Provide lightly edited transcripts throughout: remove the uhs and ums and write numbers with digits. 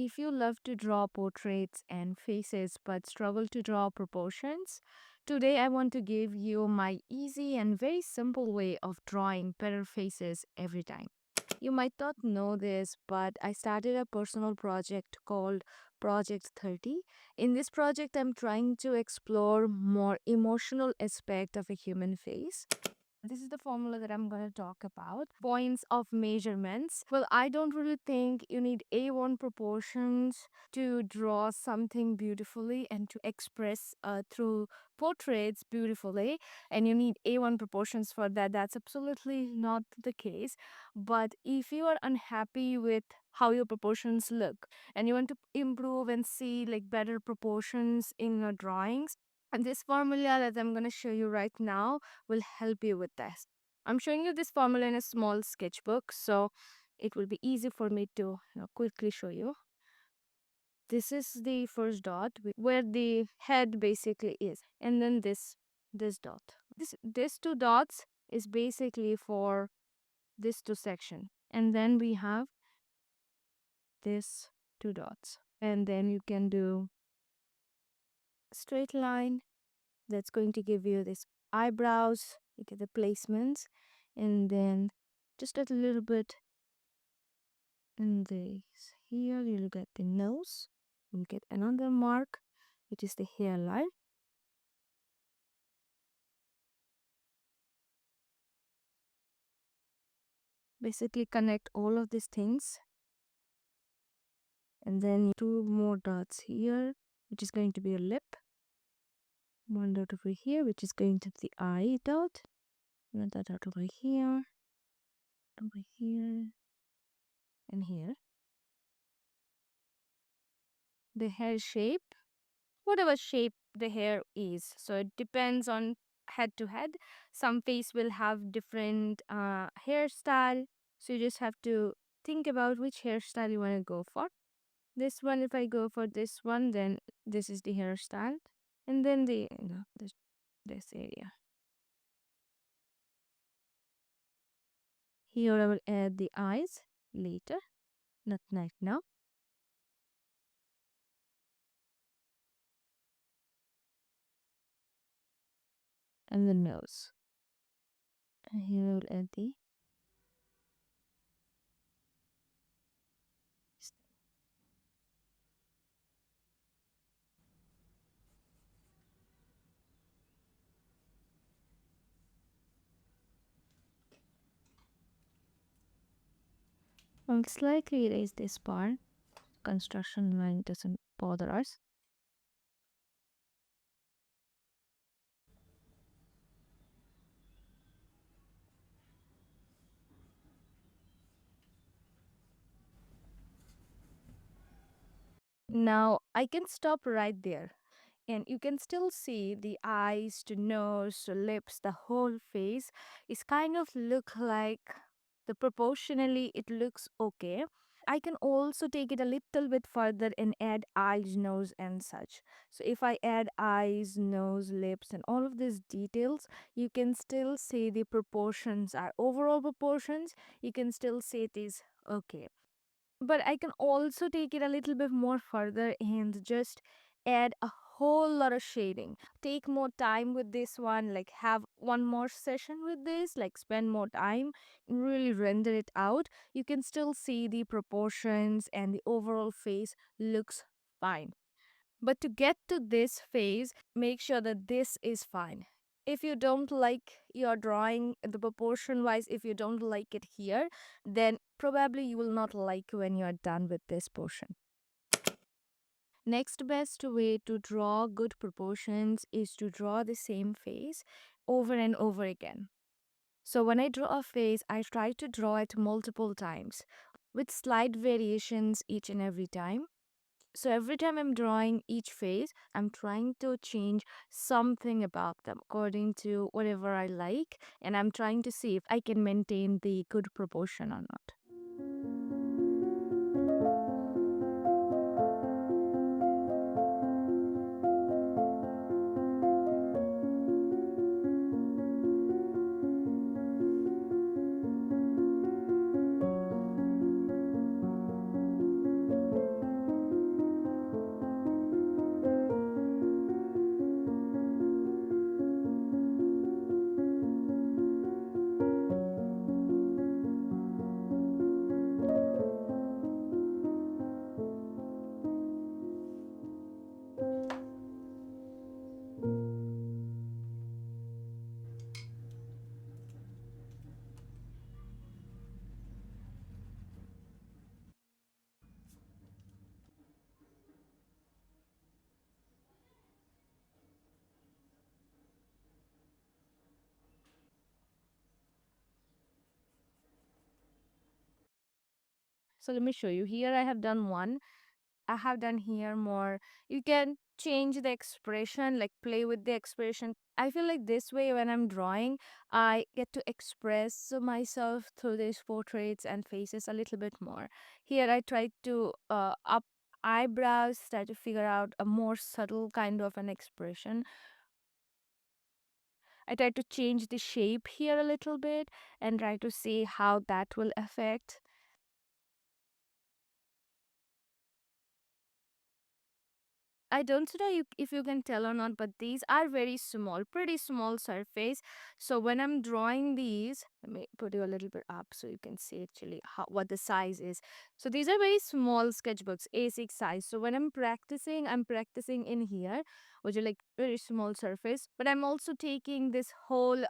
If you love to draw portraits and faces but struggle to draw proportions, today I want to give you my easy and very simple way of drawing better faces every time. You might not know this, but I started a personal project called Project 30. In this project, I'm trying to explore more emotional aspect of a human face. This is the formula that I'm going to talk about. Points of measurements. Well, I don't really think you need A1 proportions to draw something beautifully and to express through portraits beautifully. And you need A1 proportions for that. That's absolutely not the case. But if you are unhappy with how your proportions look and you want to improve and see like better proportions in your drawings, and this formula that I'm going to show you right now will help you with this. I'm showing you this formula in a small sketchbook, so it will be easy for me to quickly show you. This is the first dot where the head basically is, and then this dot. This two dots is basically for this two section, and then we have this two dots, and then you can do straight line that's going to give you this eyebrows, you get the placements, and then just a little bit in this here you'll get the nose, you'll get another mark, it is the hairline. Basically connect all of these things, and then two more dots here, which is going to be a lip, one dot over here, which is going to be the eye dot, another dot over here, and here. The hair shape, whatever shape the hair is. So it depends on head to head. Some face will have different hairstyle. So you just have to think about which hairstyle you want to go for. This one, if I go for this one, then this is the hairstyle. And then this area. Here I will add the eyes later, not right now. And the nose. And here I will add the I'll slightly erase this part. Construction line doesn't bother us. Now I can stop right there, and you can still see the eyes to nose to lips, the whole face is kind of look like the proportionally it looks okay. I can also take it a little bit further and add eyes, nose, and such. So if I add eyes, nose, lips, and all of these details, you can still see the proportions are overall proportions. You can still see it is okay. But I can also take it a little bit more further and just add a whole lot of shading. Take more time with this one, like have one more session with this, like spend more time, really render it out. You can still see the proportions and the overall face looks fine. But to get to this phase, make sure that this is fine. If you don't like your drawing, the proportion wise, if you don't like it here, then probably you will not like when you are done with this portion. Next best way to draw good proportions is to draw the same face over and over again. So when I draw a face, I try to draw it multiple times with slight variations each and every time. So every time I'm drawing each face, I'm trying to change something about them according to whatever I like, and I'm trying to see if I can maintain the good proportion or not. So let me show you. Here I have done one. I have done here more. You can change the expression, like play with the expression. I feel like this way when I'm drawing, I get to express myself through these portraits and faces a little bit more. Here I try to up eyebrows, try to figure out a more subtle kind of an expression. I try to change the shape here a little bit and try to see how that will affect. I don't know if you can tell or not, but these are very small, pretty small surface. So when I'm drawing these, let me put you a little bit up so you can see actually what the size is. So these are very small sketchbooks, A6 size. So when I'm practicing in here, which are like very small surface. But I'm also taking this whole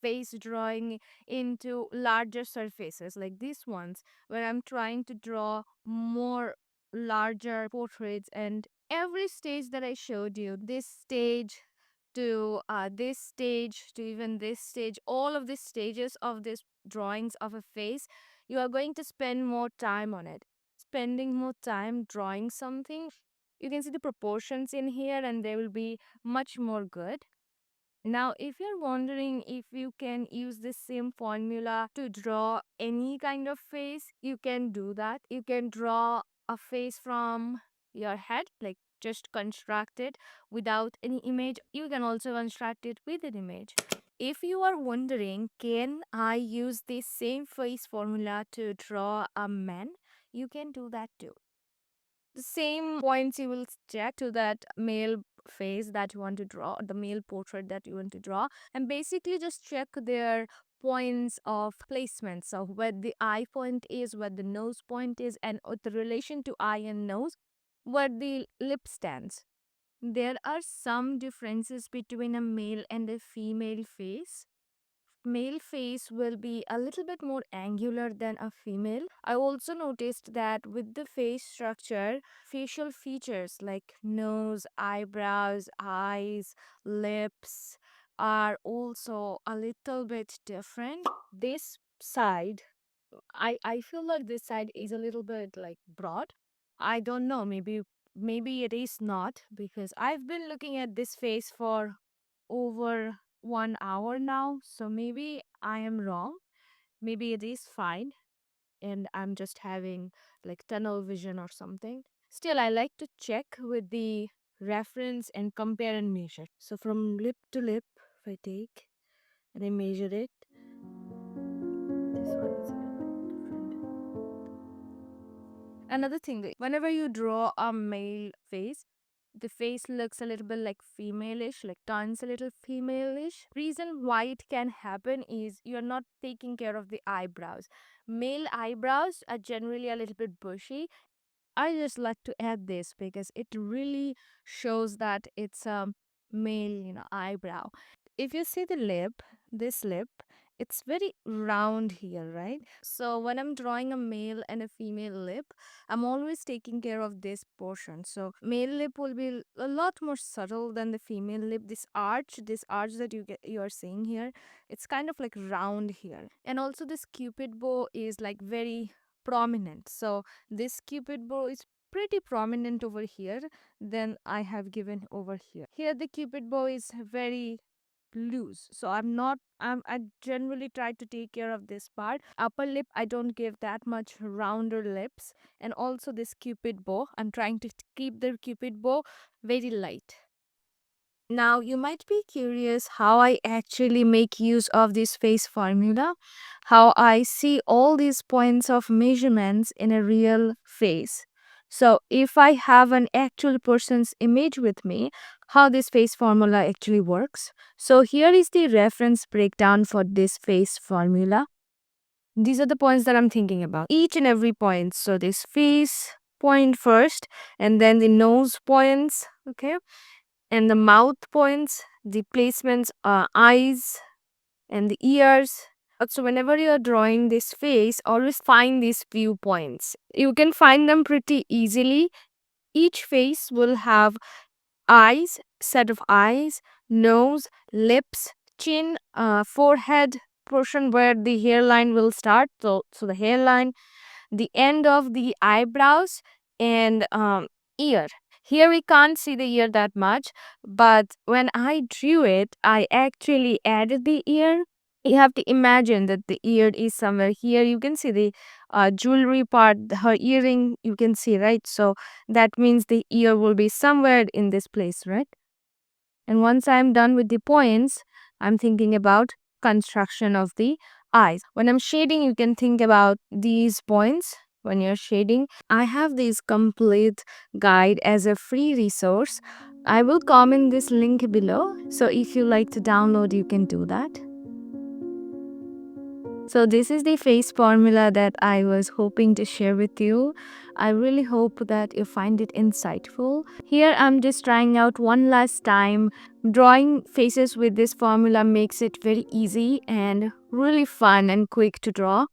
face drawing into larger surfaces like these ones, where I'm trying to draw more larger portraits. And every stage that I showed you, this stage to even this stage, all of these stages of this drawings of a face, you are going to spend more time on it. Spending more time drawing something, you can see the proportions in here and they will be much more good. Now, if you're wondering if you can use the same formula to draw any kind of face, you can do that. You can draw a face from your head, like just construct it without any image. You can also construct it with an image. If you are wondering, can I use the same face formula to draw a man? You can do that too. The same points you will check to that male face that you want to draw, the male portrait that you want to draw, and basically just check their points of placement. So where the eye point is, where the nose point is, and the relation to eye and nose, where the lip stands. There are some differences between a male and a female face. Male face will be a little bit more angular than a female. I also noticed that with the face structure, facial features like nose, eyebrows, eyes, lips are also a little bit different. This side, I feel like this side is a little bit like broad. I don't know, maybe it is not, because I've been looking at this face for over 1 hour now. So maybe I am wrong. Maybe it is fine and I'm just having like tunnel vision or something. Still, I like to check with the reference and compare and measure. So from lip to lip, if I take and I measure it, this one is a little bit different. Another thing, that whenever you draw a male face, the face looks a little bit like femalish, like turns a little femalish. Reason why it can happen is you're not taking care of the eyebrows. Male eyebrows are generally a little bit bushy. I just like to add this because it really shows that it's a male, eyebrow. If you see the lip, this lip, it's very round here, right? So when I'm drawing a male and a female lip, I'm always taking care of this portion. So male lip will be a lot more subtle than the female lip. This arch that you are seeing here, it's kind of like round here. And also this cupid bow is like very prominent. So this cupid bow is pretty prominent over here than I have given over here. Here the cupid bow is very loose. So I generally try to take care of this part. Upper lip, I don't give that much rounder lips. And also this cupid bow, I'm trying to keep the cupid bow very light. Now, you might be curious how I actually make use of this face formula, how I see all these points of measurements in a real face. So, if I have an actual person's image with me, how this face formula actually works. So, here is the reference breakdown for this face formula. These are the points that I'm thinking about. Each and every point. So, this face point first, and then the nose points, okay? And the mouth points, the placements are eyes and the ears. So whenever you are drawing this face, always find these few points. You can find them pretty easily. Each face will have eyes, set of eyes, nose, lips, chin, forehead portion where the hairline will start. So the hairline, the end of the eyebrows and ear. Here we can't see the ear that much, but when I drew it, I actually added the ear. You have to imagine that the ear is somewhere here. You can see the jewelry part, her earring, you can see, right? So that means the ear will be somewhere in this place, right? And once I'm done with the points, I'm thinking about construction of the eyes. When I'm shading, you can think about these points when you're shading. I have this complete guide as a free resource. I will comment this link below. So if you like to download, you can do that. So this is the face formula that I was hoping to share with you. I really hope that you find it insightful. Here I'm just trying out one last time. Drawing faces with this formula makes it very easy and really fun and quick to draw.